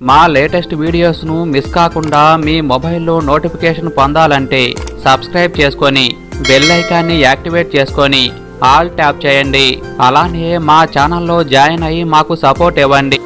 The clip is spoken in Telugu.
మా లేటెస్ట్ వీడియోస్ను మిస్ కాకుండా మీ మొబైల్లో నోటిఫికేషన్ పొందాలంటే సబ్స్క్రైబ్ చేసుకొని బెల్ ఐకాన్ని యాక్టివేట్ చేసుకొని ఆల్ ట్యాప్ చేయండి. అలానే మా ఛానల్లో జాయిన్ అయ్యి మాకు సపోర్ట్ ఇవ్వండి.